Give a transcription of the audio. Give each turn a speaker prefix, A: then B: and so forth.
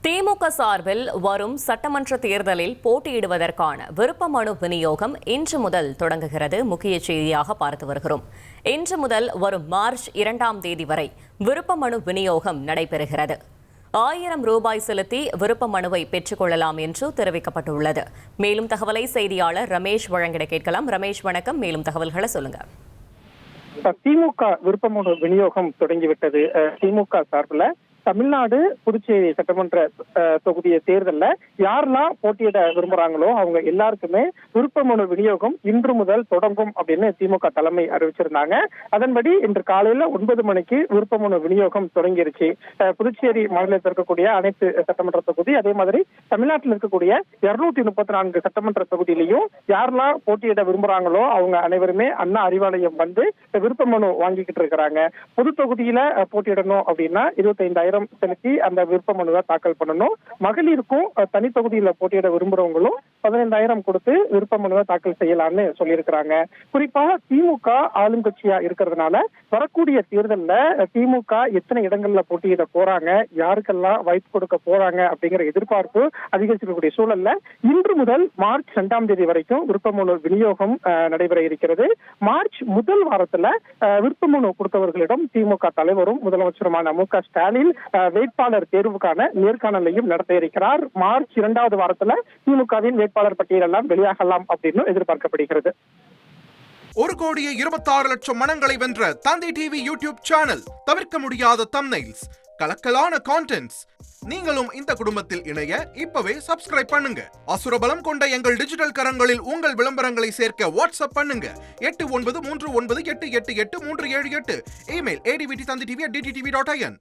A: திமுக சார்பில் வரும் சட்டமன்ற தேர்தலில் போட்டியிடுவதற்கான விருப்ப மனு விநியோகம் இன்று முதல் தொடங்குகிறது. முக்கிய செய்தியாக பார்த்து வருகிறோம். இன்று முதல் வரும் மார்ச் 2ஆம் தேதி வரை விருப்ப மனு விநியோகம் நடைபெறுகிறது. 1000 ரூபாய் செலுத்தி விருப்ப மனுவை பெற்றுக் கொள்ளலாம் என்று தெரிவிக்கப்பட்டுள்ளது. மேலும் தகவலை செய்தியாளர் ரமேஷ் வழங்கிட கேட்கலாம். ரமேஷ் வணக்கம். மேலும் தகவல்களை சொல்லுங்க.
B: திமுக விருப்ப மனு விநியோகம் தொடங்கிவிட்டது. திமுக சார்பில் தமிழ்நாடு புதுச்சேரி சட்டமன்ற தொகுதிய தேர்தலில் யாரெல்லாம் போட்டியிட விரும்புறாங்களோ அவங்க எல்லாருக்குமே விருப்ப மனு விநியோகம் இன்று முதல் தொடங்கும் அப்படின்னு திமுக தலைமை அறிவிச்சிருந்தாங்க. அதன்படி இன்று காலையில 9 மணிக்கு விருப்ப மனு விநியோகம் தொடங்கிருச்சு. புதுச்சேரி மாநிலத்தில் இருக்கக்கூடிய அனைத்து சட்டமன்ற தொகுதி, அதே மாதிரி தமிழ்நாட்டில் இருக்கக்கூடிய 234 சட்டமன்ற தொகுதியிலையும் யாரெல்லாம் போட்டியிட விரும்புறாங்களோ அவங்க அனைவருமே அண்ணா அறிவாலயம் வந்து விருப்ப மனு வாங்கிக்கிட்டு இருக்கிறாங்க. பொது தொகுதியில போட்டியிடணும் அப்படின்னா 25,000 செலுத்தி அந்த விருப்ப மனுவை தாக்கல் பண்ணணும். மகளிருக்கும் தனி தொகுதியில போட்டியிட விரும்புறவங்களும் 15,000 கொடுத்து விருப்ப மனுவை தாக்கல் செய்யலாம்னு சொல்லியிருக்கிறாங்க. குறிப்பா திமுக ஆளுங்கட்சியா இருக்கிறதுனால வரக்கூடிய தேர்தலில் திமுக எத்தனை இடங்கள்ல போட்டியிட போறாங்க, யாருக்கெல்லாம் வாய்ப்பு கொடுக்க போறாங்க அப்படிங்கிற எதிர்பார்ப்பு அதிகரிச்சிருக்கக்கூடிய சூழல்ல இன்று முதல் மார்ச் 2ஆம் தேதி வரைக்கும் விருப்ப மனு விநியோகம் நடைபெற இருக்கிறது. மார்ச் முதல் வாரத்துல விருப்ப மனு கொடுத்தவர்களிடம் திமுக தலைவரும் முதலமைச்சருமான மு.க. ஸ்டாலின் வேட்பாளர் தேர்வுக்கான நேர்காணலையும் நடத்த இருக்கிறார். மார்ச் 2வது வாரத்துல திமுகவின் வேட்பாளர் பட்டியல் எல்லாம் வெளியாகலாம் அப்படின்னு எதிர்பார்க்கப்படுகிறது.
C: 1,26,00,000 மனங்களை வென்ற தந்தை டிவி யூடியூப் சேனல். தவிர்க்க முடியாத தம்ப்நெயில்ஸ், கலக்கலான கான்டென்ட்ஸ். நீங்களும் இந்த குடும்பத்தில் இணைய இப்பவே சப்ஸ்கிரைப் பண்ணுங்க. அசுரபலம் கொண்ட எங்கள் டிஜிட்டல் கரங்களில் உங்கள் விளம்பரங்களை சேர்க்க வாட்ஸ்அப் பண்ணுங்க. 8939888838. Email advt@dttv.in.